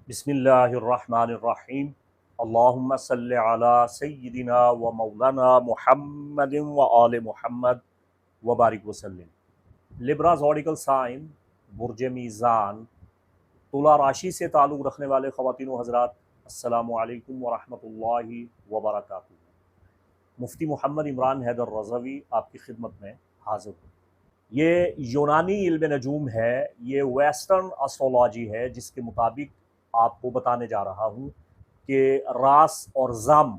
बिस्मिल्लाहिर्रहमानिर्रहीम। अल्लाहुम्मा सल्लि अला सय्यिदिना व मौलाना मुहम्मदिन व आले मुहम्मद व बारिक वसल्लम। लिब्रा ज़ोडिकल साइन, बुर्ज मीज़ान, तुला राशि से ताल्लुक़ रखने वाले ख़वातीन व हज़रात, अस्सलामु अलैकुम व रहमतुल्लाहि व बरकातुहू। मुफ्ती मोहम्मद इमरान हैदर रज़वी आपकी खिदमत में हाज़िर हूँ। ये यूनानी इल्म नजूम है, ये वेस्टर्न एस्ट्रोलॉजी है, जिसके मुताबिक आपको बताने जा रहा हूँ कि रास और ज़म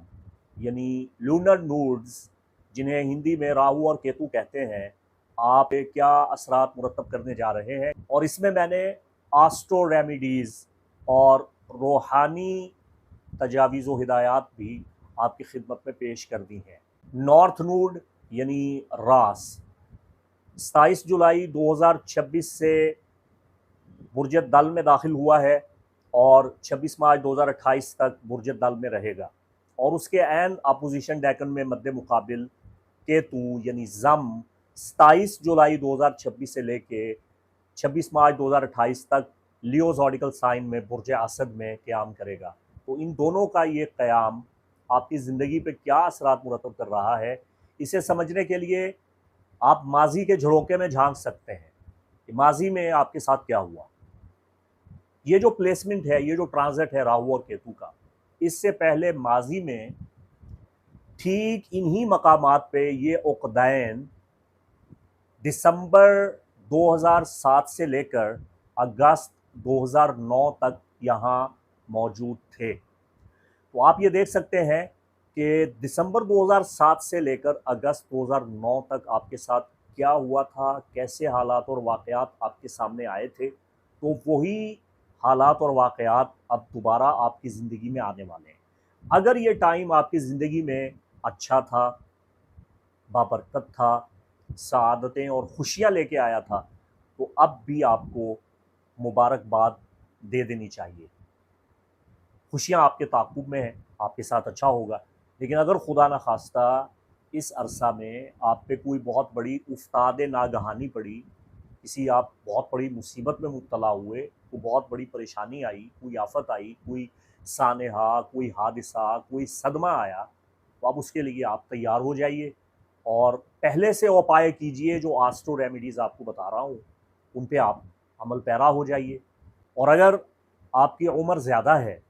यानी लूनर नूड्स, जिन्हें हिंदी में राहु और केतु कहते हैं, आप पे क्या असरात मुरतब करने जा रहे हैं। और इसमें मैंने आस्ट्रो रेमिडीज़ और रूहानी तजावीज़ व हिदायत भी आपकी खिदमत में पेश कर दी हैं। नॉर्थ नूड यानी रास 27 जुलाई 2026 से बुर्ज दल में दाखिल हुआ है और 26 मार्च 2028 तक बुर्ज दल में रहेगा। और उसके एन अपोजिशन डेकन में मद्दे मुकाबिल केतु यानी जम 27 जुलाई 2026 से लेके 26 मार्च 2028 तक लियो ज़ोडिकल साइन में बुर्ज असद में क़याम करेगा। तो इन दोनों का ये क़याम आपकी ज़िंदगी पे क्या असरात मुरतब कर रहा है, इसे समझने के लिए आप माजी के झरोके में झांक सकते हैं कि माजी में आपके साथ क्या हुआ। ये जो प्लेसमेंट है, ये जो ट्रांजिट है राहु और केतु का, इससे पहले माजी में ठीक इन्हीं मकामात पे ये उक़दैन दिसंबर 2007 से लेकर अगस्त 2009 तक यहाँ मौजूद थे। तो आप ये देख सकते हैं कि दिसंबर 2007 से लेकर अगस्त 2009 तक आपके साथ क्या हुआ था, कैसे हालात और वाक़यात आपके सामने आए थे। तो वही हालात और वाक़यात अब दोबारा आपकी ज़िंदगी में आने वाले हैं। अगर ये टाइम आपकी ज़िंदगी में अच्छा था, बाबरकत था, सआदतें और खुशियाँ लेके आया था, तो अब भी आपको मुबारकबाद दे देनी चाहिए। खुशियाँ आपके ताक़ुब में हैं, आपके साथ अच्छा होगा। लेकिन अगर खुदा न खास्ता इस अरसा में आप पे कोई बहुत बड़ी उफ्ताद नागहानी पड़ी, किसी आप बहुत बड़ी मुसीबत में मुब्तला हुए, कोई बहुत बड़ी परेशानी आई, कोई आफ़त आई, कोई सानेहा, कोई हादिसा, कोई सदमा आया, तो अब उसके लिए आप तैयार हो जाइए और पहले से उपाय कीजिए। जो आस्ट्रो रेमेडीज़ आपको बता रहा हूँ, उन पे आप अमल पैरा हो जाइए। और अगर आपकी उम्र ज़्यादा है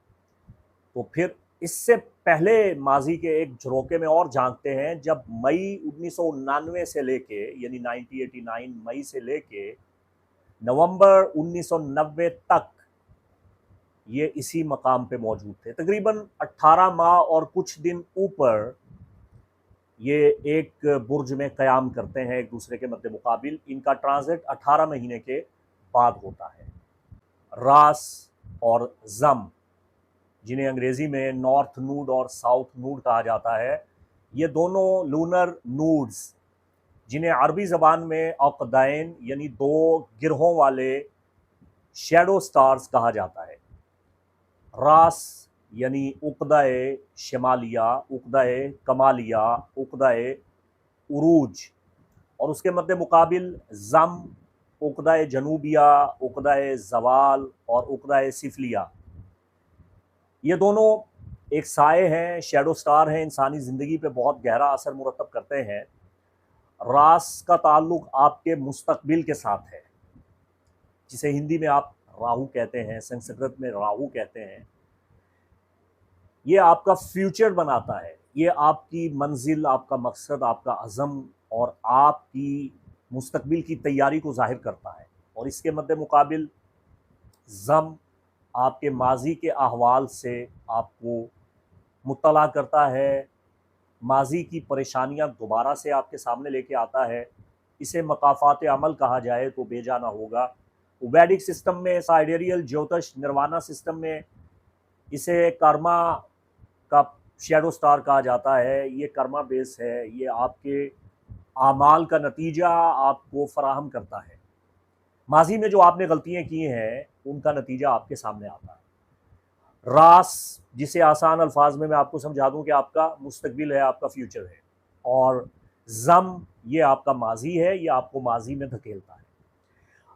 तो फिर इससे पहले माजी के एक झरोके में और झांकते हैं, जब मई 1999 से लेके यानी 1989 मई से लेके नवंबर 1990 तक ये इसी मकाम पे मौजूद थे। तकरीबन 18 माह और कुछ दिन ऊपर ये एक बुर्ज में क़याम करते हैं एक दूसरे के मद्दे मुकाबिल। इनका ट्रांजिट 18 महीने के बाद होता है। रास और ज़म, जिन्हें अंग्रेज़ी में नॉर्थ नूड और साउथ नूड कहा जाता है, ये दोनों लूनर नूड्स, जिन्हें अरबी ज़बान में अक़दैन यानी दो गिरहों वाले शैडो स्टार्स कहा जाता है। रास यानी उक़्दा-ए शमालिया, उक़्दा-ए कमालिया, उक़्दा-ए उरूज, और उसके मद्दे मुकाबिल ज़म, उक़्दा-ए जनूबिया, उक़्दा-ए ज़वाल और उक़्दा-ए सिफलिया। ये दोनों एक साए हैं, शैडो स्टार हैं, इंसानी ज़िंदगी पे बहुत गहरा असर मुरतब करते हैं। रास का ताल्लुक़ आपके मुस्तक़बिल के साथ है, जिसे हिंदी में आप राहु कहते हैं, संस्कृत में राहु कहते हैं। ये आपका फ्यूचर बनाता है, ये आपकी मंजिल, आपका मकसद, आपका अज़म और आपकी मुस्तक़बिल की तैयारी को ज़ाहिर करता है। और इसके मद्दे मुकाबिल ज़म आपके माजी के अहवाल से आपको मुत्तला करता है, माजी की परेशानियां दोबारा से आपके सामने लेके आता है। इसे मकाफ़ात अमल कहा जाए तो बेजा ना होगा। वैदिक सिस्टम में, साइडेरियल ज्योतिष निर्वाणा सिस्टम में इसे कर्मा का शैडो स्टार कहा जाता है। ये कर्मा बेस है, ये आपके आमाल का नतीजा आपको फराहम करता है। माजी में जो आपने गलतियाँ की हैं, उनका नतीजा आपके सामने आता है। रास, जिसे आसान अल्फाज में मैं आपको समझा दूं कि आपका मुस्तकबिल है, आपका फ्यूचर है, और ज़म ये आपका माजी है, ये आपको माजी में धकेलता है।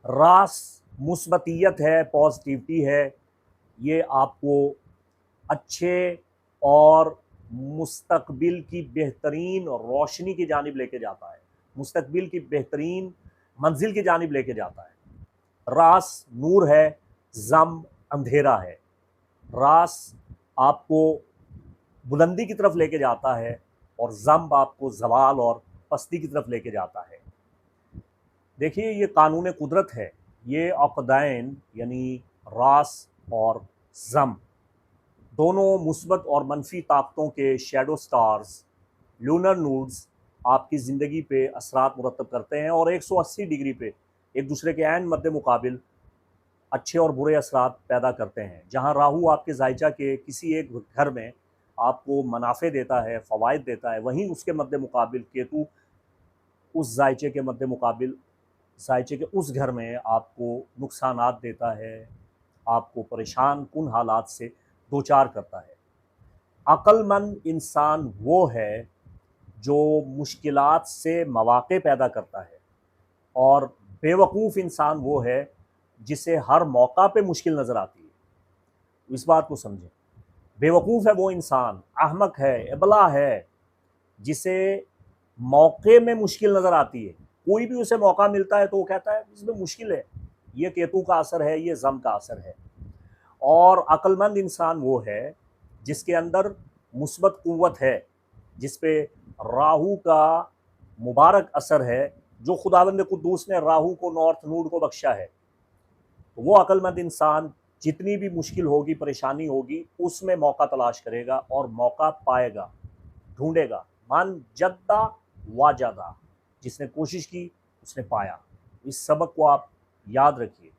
रास मुस्बतियत है, पॉजिटिविटी है, ये आपको अच्छे और मुस्तकबिल की बेहतरीन रोशनी की जानिब लेके जाता है, मुस्तकबिल की बेहतरीन मंजिल की जानिब लेके जाता है। रास नूर है, जम अंधेरा है। रास आपको बुलंदी की तरफ लेके जाता है और जम आपको जवाल और पस्ती की तरफ लेके जाता है। देखिए, ये कानून कुदरत है। ये अक़दैन यानी रास और जम दोनों मुस्बत और मनफी ताकतों के शैडो स्टार्स, लूनर नूड्स आपकी ज़िंदगी पे असरात मुरतब करते हैं और 180 डिग्री पे एक दूसरे के ऐन मद्दे मुकाबिल अच्छे और बुरे असरात पैदा करते हैं। जहाँ राहु आपके जायचा के किसी एक घर में आपको मुनाफ़े देता है, फ़वाइद देता है, वहीं उसके मद्दे मुकाबिल केतु उस जायचे के मद्दे मुकाबिल जायचे के उस घर में आपको नुकसानात देता है, आपको परेशान कुन हालात से दो चार करता है। अक्लमंद इंसान वो है जो मुश्किलात से मौक़े पैदा करता है और बेवकूफ़ इंसान वो है जिसे हर मौका पे मुश्किल नज़र आती है। इस बात को समझें। बेवकूफ़ है वो इंसान, अहमक है, अबला है, जिसे मौके में मुश्किल नज़र आती है। कोई भी उसे मौका मिलता है तो वो कहता है इसमें मुश्किल है। ये केतु का असर है, ये जम का असर है। और अक्लमंद इंसान वो है जिसके अंदर मुस्बत क़ुव्वत है, जिस पे राहु का मुबारक असर है, जो खुदावंद कुद्दूस ने राहु को नॉर्थ नोड को बख्शा है। तो वो अक्लमंद इंसान जितनी भी मुश्किल होगी, परेशानी होगी, उसमें मौका तलाश करेगा और मौका पाएगा, ढूंढेगा। मन जद्दा वाजदा, जिसने कोशिश की उसने पाया। इस सबक को आप याद रखिए।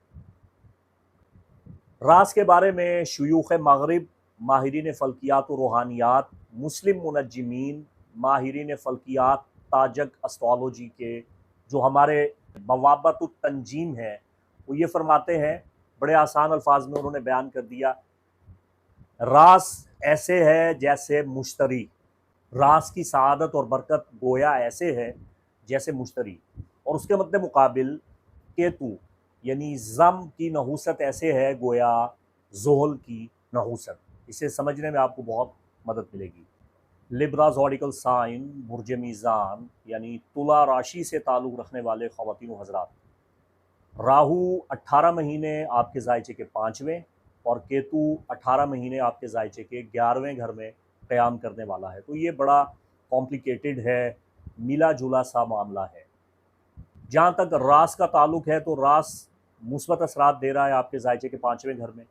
रास के बारे में शुयूख़ मग़रिब, माहिरीन फ़ल्कियात व रूहानियात, मुस्लिम मुनज्जिमीन, माहिरीन फ़ल्कियात, ताजक एस्ट्रोलॉजी के जो हमारे बवाबतुत तंजीम है, वो ये फरमाते हैं, बड़े आसान अल्फाज में उन्होंने बयान कर दिया, रास ऐसे है जैसे मुश्तरी। रास की सआदत और बरकत गोया ऐसे है जैसे मुश्तरी, और उसके मद्दे मुकाबिल केतु यानी जम की नहूसत ऐसे है गोया ज़ोहल की नहूसत। इसे समझने में आपको बहुत मदद मिलेगी। लिब्रा ज़ोडिकल साइन, बुर्ज मीज़ान यानी तुला राशि से ताल्लुक़ रखने वाले ख़वातीन व हज़रात, राहु 18 महीने आपके जायचे के 5वें और केतु 18 महीने आपके जायचे के 11वें घर में क़याम करने वाला है। तो ये बड़ा कॉम्प्लिकेटेड है, मिला जुला सा मामला है। जहाँ तक रास का ताल्लुक़ है तो रास मुस्बत असरात दे रहा है आपके जायचे के 5वें घर में।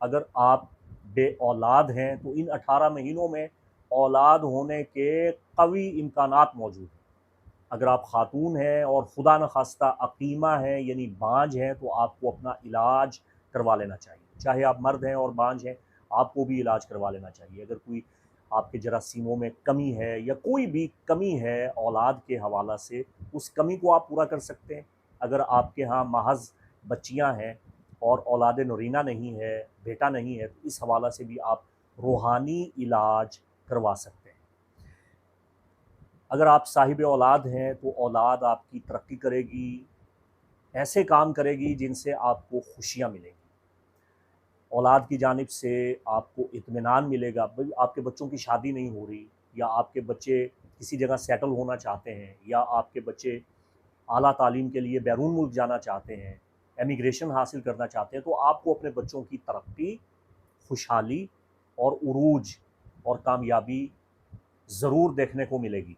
अगर आप बे औलाद हैं तो इन 18 महीनों में औलाद होने के कवी इम्कानात मौजूद हैं। अगर आप खातून हैं और खुदा न खास्ता अकीमा हैं यानी बांझ हैं, तो आपको अपना इलाज करवा लेना चाहिए। चाहे आप मर्द हैं और बांझ हैं, आपको भी इलाज करवा लेना चाहिए। अगर कोई आपके जरासीमों में कमी है या कोई भी कमी है औलाद के हवाला से, उस कमी को आप पूरा कर सकते हैं। अगर आपके यहाँ महज बच्चियाँ हैं और औलाद नूरीना नहीं है, बेटा नहीं है, तो इस हवाला से भी आप रूहानी इलाज करवा सकते हैं। अगर आप साहिब औलाद हैं तो औलाद आपकी तरक्की करेगी, ऐसे काम करेगी जिनसे आपको खुशियाँ मिलेंगी। औलाद की जानिब से आपको इत्मीनान मिलेगा। भाई आपके बच्चों की शादी नहीं हो रही, या आपके बच्चे किसी जगह सेटल होना चाहते हैं, या आपके बच्चे आला तालीम के लिए बैरून मुल्क जाना चाहते हैं, एमिग्रेशन हासिल करना चाहते हैं, तो आपको अपने बच्चों की तरक्की, खुशहाली और उरूज और कामयाबी ज़रूर देखने को मिलेगी।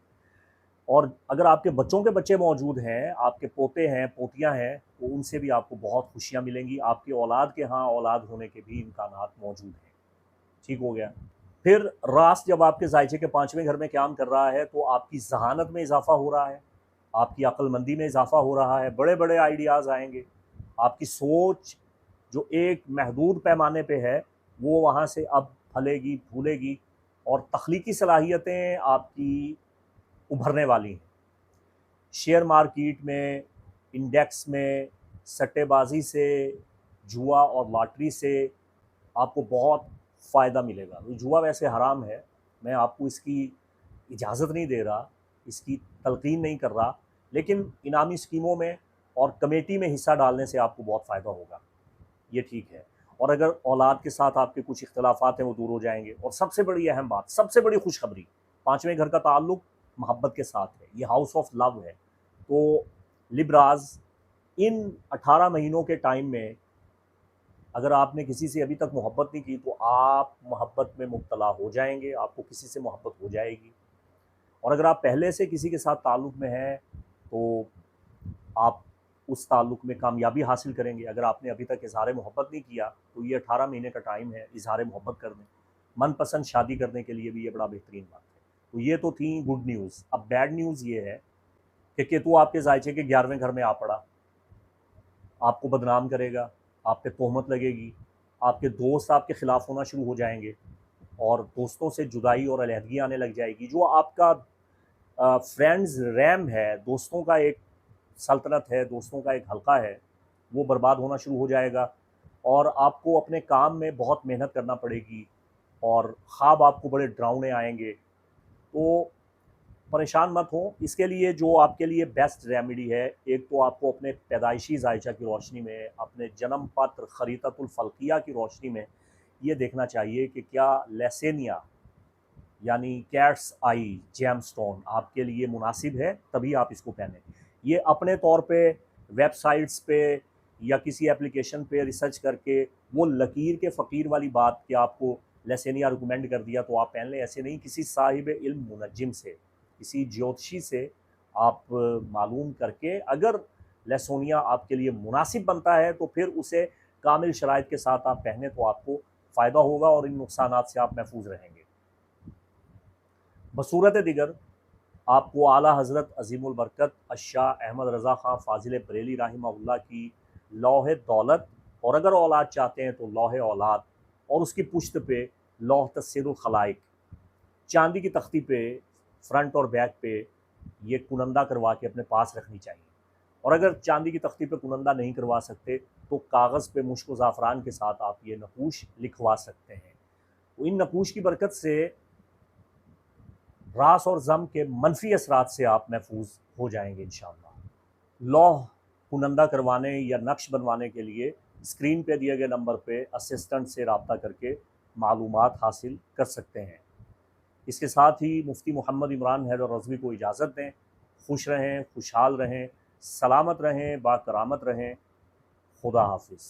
और अगर आपके बच्चों के बच्चे मौजूद हैं, आपके पोते हैं, पोतियाँ हैं, तो उनसे भी आपको बहुत खुशियाँ मिलेंगी। आपकी औलाद के यहाँ औलाद होने के भी इम्कानात मौजूद हैं। ठीक हो गया। फिर रास जब आपके जायचे के 5वें घर में क़याम कर रहा है तो आपकी ज़हानत में इज़ाफ़ा हो रहा है, आपकी अक्लमंदी में इज़ाफ़ा हो रहा है, बड़े-बड़े आइडियाज़ आएँगे। आपकी सोच जो एक महदूद पैमाने पे है, वो वहाँ से अब फलेगी, फूलेगी और तख्लीकी सलाहियतें आपकी उभरने वाली हैं। शेयर मार्केट में, इंडेक्स में, सट्टेबाज़ी से, जुआ और लॉटरी से आपको बहुत फ़ायदा मिलेगा। जुआ वैसे हराम है, मैं आपको इसकी इजाज़त नहीं दे रहा, इसकी तलक़ीन नहीं कर रहा, लेकिन इनामी स्कीमों में और कमेटी में हिस्सा डालने से आपको बहुत फ़ायदा होगा, ये ठीक है। और अगर औलाद के साथ आपके कुछ इख्तलाफात हैं वो दूर हो जाएंगे। और सबसे बड़ी अहम बात, सबसे बड़ी खुशखबरी, पाँचवें घर का ताल्लुक मोहब्बत के साथ है, ये हाउस ऑफ लव है। तो लिब्राज, इन 18 महीनों के टाइम में अगर आपने किसी से अभी तक मोहब्बत नहीं की तो आप मोहब्बत में मुब्तला हो जाएंगे, आपको किसी से मोहब्बत हो जाएगी। और अगर आप पहले से किसी के साथ ताल्लुक़ में हैं तो आप उस ताल्लुक़ में कामयाबी हासिल करेंगे। अगर आपने अभी तक इज़हार मोहब्बत नहीं किया तो ये 18 महीने का टाइम है इज़हार मोहब्बत करने, मनपसंद शादी करने के लिए भी ये बड़ा बेहतरीन बात है। तो ये तो थी गुड न्यूज़। अब बैड न्यूज़ ये है कि केतु आपके ज़ायचे के 11वें घर में आ पड़ा, आपको बदनाम करेगा, आप पे तोहमत लगेगी, आपके दोस्त आपके ख़िलाफ़ होना शुरू हो जाएंगे और दोस्तों से जुदाई और अलहदगी आने लग जाएगी। जो आपका फ्रेंड्स रैम है, दोस्तों का एक सल्तनत है, दोस्तों का एक हल्का है, वो बर्बाद होना शुरू हो जाएगा और आपको अपने काम में बहुत मेहनत करना पड़ेगी और ख्वाब आपको बड़े डरावने आएंगे। तो परेशान मत हो। इसके लिए जो आपके लिए बेस्ट रेमेडी है, एक तो आपको अपने पैदाइशी जायचा की रोशनी में, अपने जन्म पत्र खरीततुल फल्किया की रोशनी में ये देखना चाहिए कि क्या लेसेनिया यानी कैट्स आई जेमस्टोन आपके लिए मुनासिब है, तभी आप इसको पहनें। ये अपने तौर पे वेबसाइट्स पे या किसी एप्लीकेशन पे रिसर्च करके वो लकीर के फ़कीर वाली बात कि आपको लेसेनिया रिकमेंड कर दिया तो आप पहन लें, ऐसे नहीं। किसी साहिब इल्म मुनज्जिम से, किसी ज्योतिषी से आप मालूम करके अगर लेसोनिया आपके लिए मुनासिब बनता है तो फिर उसे कामिल शराइत के साथ आप पहने तो आपको फ़ायदा होगा और इन नुकसानात से आप महफूज रहेंगे। बसूरत दिगर आपको आला हज़रत अज़ीमुल बरकत अशाह अहमद रज़ा ख़ान फ़ाज़िल बरेली रहमहुल्लाह की लौह दौलत, और अगर औलाद चाहते हैं तो लौह औलाद, और उसकी पुश्त पे लौह तस्सीरुल खलाइक, चांदी की तख्ती पे फ्रंट और बैक पे ये कुनंदा करवा के अपने पास रखनी चाहिए। और अगर चांदी की तख्ती पे कुनंदा नहीं करवा सकते तो कागज़ पे मुश्क ज़ाफ़रान के साथ आप ये नकूश लिखवा सकते हैं। तो इन नकूश की बरकत से रास और ज़म के मनफी असरात से आप महफूज हो जाएंगे इंशाअल्लाह। लौह कुनंदा करवाने या नक्श बनवाने के लिए स्क्रीन पे दिए गए नंबर पे असिस्टेंट से रब्ता करके मालूमात हासिल कर सकते हैं। इसके साथ ही मुफ्ती मोहम्मद इमरान हैदर रज़वी को इजाज़त दें। खुश रहें, खुशहाल रहें, सलामत रहें, बाकरामत रहें। खुदा हाफिज़।